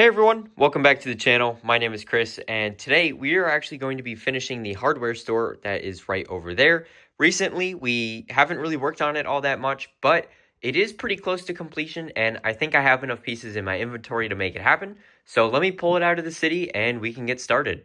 Hey everyone, welcome back to the channel. My name is Chris, and today we are actually going to be finishing the hardware store that is right over there. Recently, we haven't really worked on it all that much, but it is pretty close to completion, and I think I have enough pieces in my inventory to make it happen. So let me pull it out of the city and we can get started.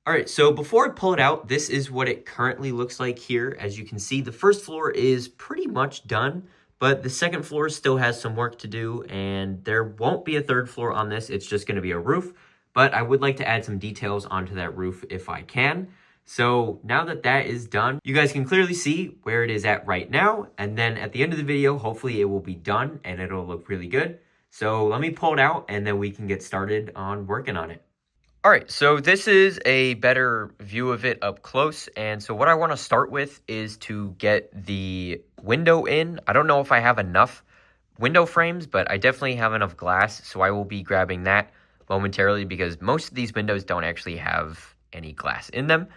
Alright, so before I pull it out, this is what it currently looks like here. As you can see, the first floor is pretty much done. But the second floor still has some work to do, and there won't be a third floor on this. It's just going to be a roof, but I would like to add some details onto that roof if I can. So now that that is done, you guys can clearly see where it is at right now. And then at the end of the video, hopefully it will be done and it'll look really good. So let me pull it out and then we can get started on working on it. All right, so this is a better view of it up close. And so what I want to start with is to get the window in. I don't know if I have enough window frames, but I definitely have enough glass. So I will be grabbing that momentarily because most of these windows don't actually have any glass in them.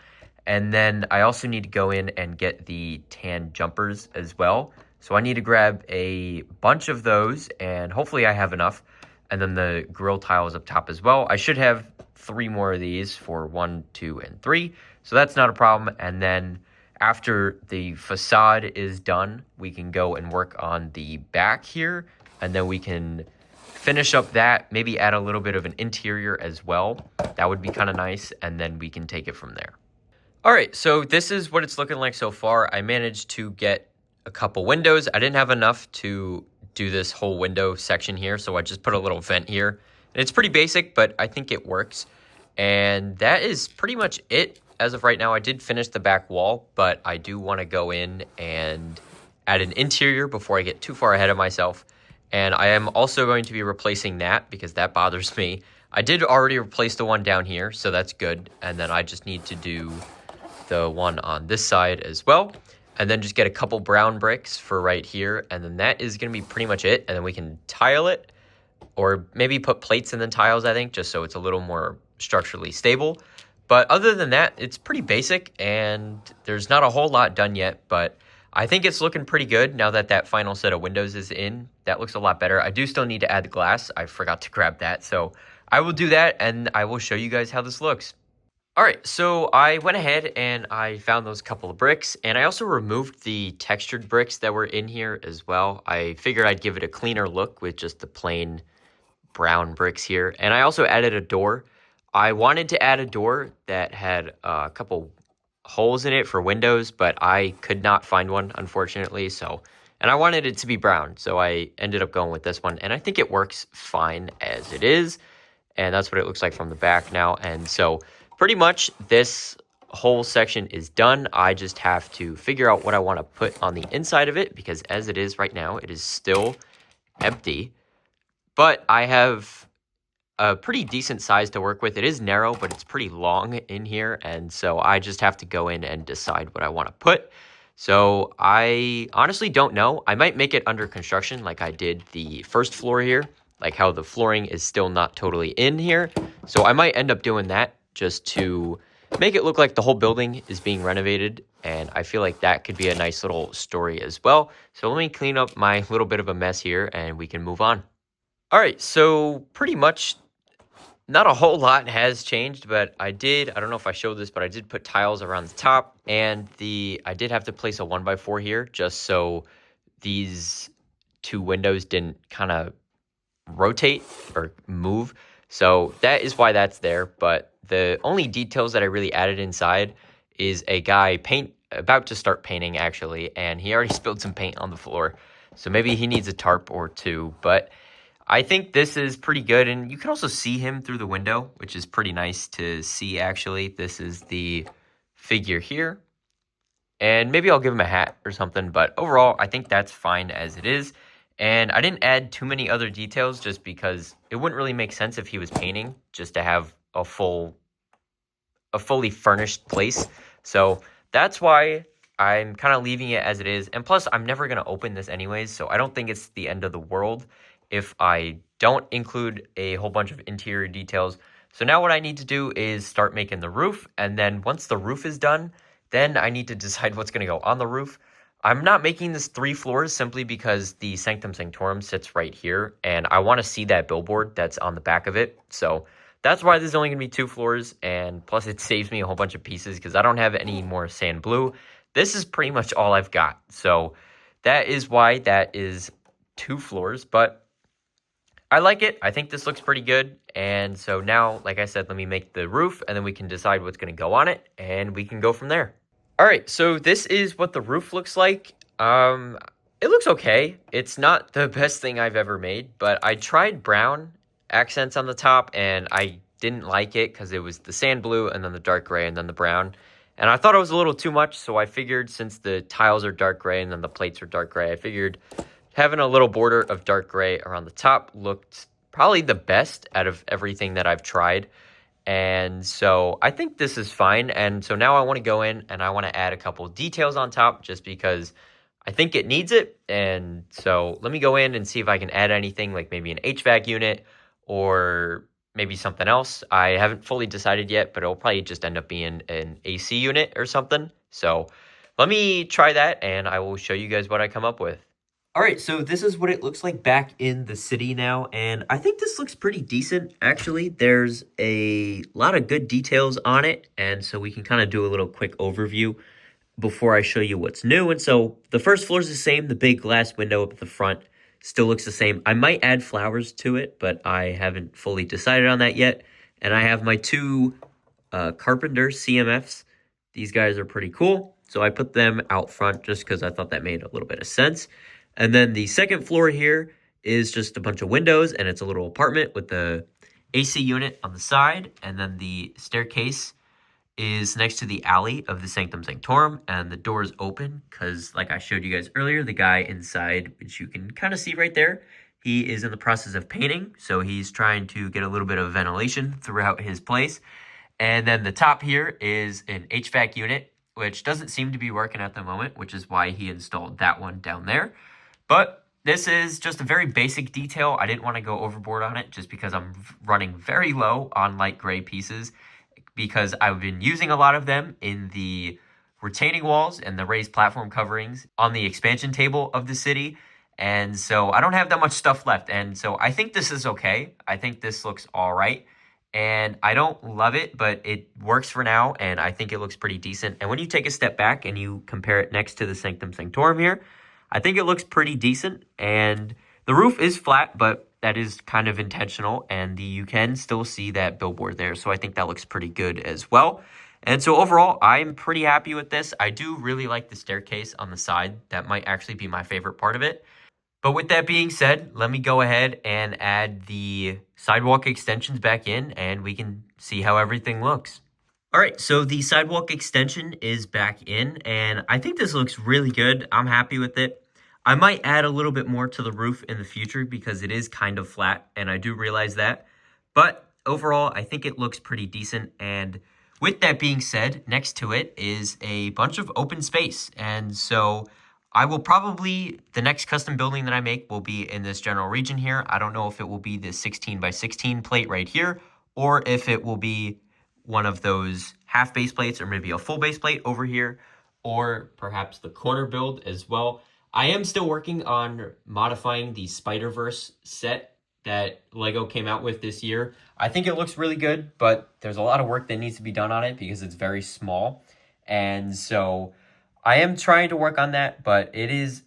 And then I also need to go in and get the tan jumpers as well. So I need to grab a bunch of those and hopefully I have enough. And then the grill tiles up top as well. I should have 3 more of these for 1, 2, and 3. So that's not a problem. And then after the facade is done, we can go and work on the back here. And then we can finish up that, maybe add a little bit of an interior as well. That would be kind of nice. And then we can take it from there. All right, so this is what it's looking like so far. I managed to get a couple windows. I didn't have enough to do this whole window section here, so I just put a little vent here. And it's pretty basic, but I think it works. And that is pretty much it as of right now. I did finish the back wall, but I do want to go in and add an interior before I get too far ahead of myself. And I am also going to be replacing that because that bothers me. I did already replace the one down here, so that's good. And then I just need to do the one on this side as well. And then just get a couple brown bricks for right here. And then that is going to be pretty much it. And then we can tile it or maybe put plates in the tiles, I think, just so it's a little more structurally stable. But other than that, it's pretty basic and there's not a whole lot done yet. But I think it's looking pretty good now that that final set of windows is in. That looks a lot better. I do still need to add the glass. I forgot to grab that. So I will do that and I will show you guys how this looks. All right, so I went ahead and I found those couple of bricks, and I also removed the textured bricks that were in here as well. I figured I'd give it a cleaner look with just the plain brown bricks here. And I also added a door. I wanted to add a door that had a couple holes in it for windows, but I could not find one, unfortunately. And I wanted it to be brown, so I ended up going with this one. And I think it works fine as it is. And that's what it looks like from the back now. And so pretty much this whole section is done. I just have to figure out what I want to put on the inside of it because as it is right now, it is still empty. But I have a pretty decent size to work with. It is narrow, but it's pretty long in here. And so I just have to go in and decide what I want to put. So I honestly don't know. I might make it under construction like I did the first floor here, like how the flooring is still not totally in here. So I might end up doing that just to make it look like the whole building is being renovated. And I feel like that could be a nice little story as well. So let me clean up my little bit of a mess here and we can move on. All right, so pretty much not a whole lot has changed, but I don't know if I showed this, but I did put tiles around the top and I did have to place a 1x4 here just so these 2 windows didn't kind of rotate or move. So that is why that's there. But the only details that I really added inside is a guy about to start painting actually, and he already spilled some paint on the floor. So maybe he needs a tarp or 2, but I think this is pretty good. And you can also see him through the window, which is pretty nice to see actually. This is the figure here. And maybe I'll give him a hat or something, but overall I think that's fine as it is. And I didn't add too many other details just because it wouldn't really make sense if he was painting just to have a fully furnished place. So that's why I'm kind of leaving it as it is. And plus, I'm never going to open this anyways, so I don't think it's the end of the world if I don't include a whole bunch of interior details. So now what I need to do is start making the roof. And then once the roof is done, then I need to decide what's going to go on the roof. I'm not making this 3 floors simply because the Sanctum Sanctorum sits right here, and I want to see that billboard that's on the back of it. So that's why there's only going to be 2 floors, and plus it saves me a whole bunch of pieces because I don't have any more sand blue. This is pretty much all I've got. So that is why that is 2 floors, but I like it. I think this looks pretty good. And so now, like I said, let me make the roof, and then we can decide what's going to go on it, and we can go from there. All right, so this is what the roof looks like. It looks okay. It's not the best thing I've ever made, but I tried brown accents on the top, and I didn't like it because it was the sand blue and then the dark gray and then the brown. And I thought it was a little too much, so I figured since the tiles are dark gray and then the plates are dark gray, I figured having a little border of dark gray around the top looked probably the best out of everything that I've tried. And so I think this is fine. And so now I want to go in and I want to add a couple details on top just because I think it needs it. And so let me go in and see if I can add anything, like maybe an HVAC unit or maybe something else. I haven't fully decided yet, but it'll probably just end up being an AC unit or something. So let me try that and I will show you guys what I come up with. All right, so this is what it looks like back in the city now, and I think this looks pretty decent, actually. There's a lot of good details on it, and so we can kind of do a little quick overview before I show you what's new. And so the first floor is the same. The big glass window up at the front still looks the same. I might add flowers to it, but I haven't fully decided on that yet. And I have my 2 Carpenter CMFs. These guys are pretty cool, so I put them out front just because I thought that made a little bit of sense. And then the second floor here is just a bunch of windows, and it's a little apartment with the AC unit on the side. And then the staircase is next to the alley of the Sanctum Sanctorum, and the door is open because, like I showed you guys earlier, the guy inside, which you can kind of see right there, he is in the process of painting, so he's trying to get a little bit of ventilation throughout his place. And then the top here is an HVAC unit, which doesn't seem to be working at the moment, which is why he installed that one down there. But this is just a very basic detail. I didn't want to go overboard on it just because I'm running very low on light gray pieces because I've been using a lot of them in the retaining walls and the raised platform coverings on the expansion table of the city. And so I don't have that much stuff left. And so I think this is okay. I think this looks all right. And I don't love it, but it works for now. And I think it looks pretty decent. And when you take a step back and you compare it next to the Sanctum Sanctorum here, I think it looks pretty decent, and the roof is flat, but that is kind of intentional, and you can still see that billboard there, so I think that looks pretty good as well. And so overall, I'm pretty happy with this. I do really like the staircase on the side. That might actually be my favorite part of it. But with that being said, let me go ahead and add the sidewalk extensions back in, and we can see how everything looks. All right, so the sidewalk extension is back in, and I think this looks really good. I'm happy with it. I might add a little bit more to the roof in the future because it is kind of flat, and I do realize that. But overall, I think it looks pretty decent. And with that being said, next to it is a bunch of open space. And so I will probably, the next custom building that I make will be in this general region here. I don't know if it will be the 16 by 16 plate right here, or if it will be one of those half base plates or maybe a full base plate over here, or perhaps the corner build as well. I am still working on modifying the Spider-Verse set that Lego came out with this year. I think it looks really good, but there's a lot of work that needs to be done on it because it's very small. And so I am trying to work on that, but it is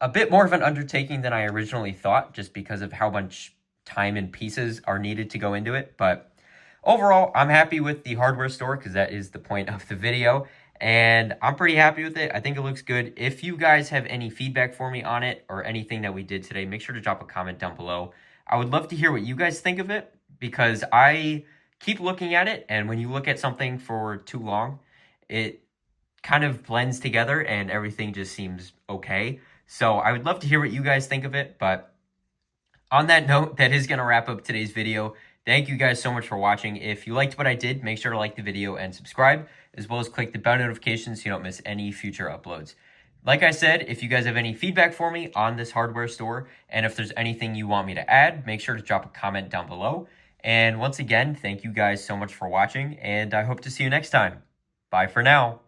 a bit more of an undertaking than I originally thought just because of how much time and pieces are needed to go into it. But overall, I'm happy with the hardware store because that is the point of the video. And I'm pretty happy with it. I think it looks good. If you guys have any feedback for me on it or anything that we did today, make sure to drop a comment down below. I would love to hear what you guys think of it because I keep looking at it. And when you look at something for too long, it kind of blends together and everything just seems okay. So I would love to hear what you guys think of it. But on that note, that is going to wrap up today's video. Thank you guys so much for watching. If you liked what I did, make sure to like the video and subscribe, as well as click the bell notification so you don't miss any future uploads. Like I said, if you guys have any feedback for me on this hardware store, and if there's anything you want me to add, make sure to drop a comment down below. And once again, thank you guys so much for watching, and I hope to see you next time. Bye for now.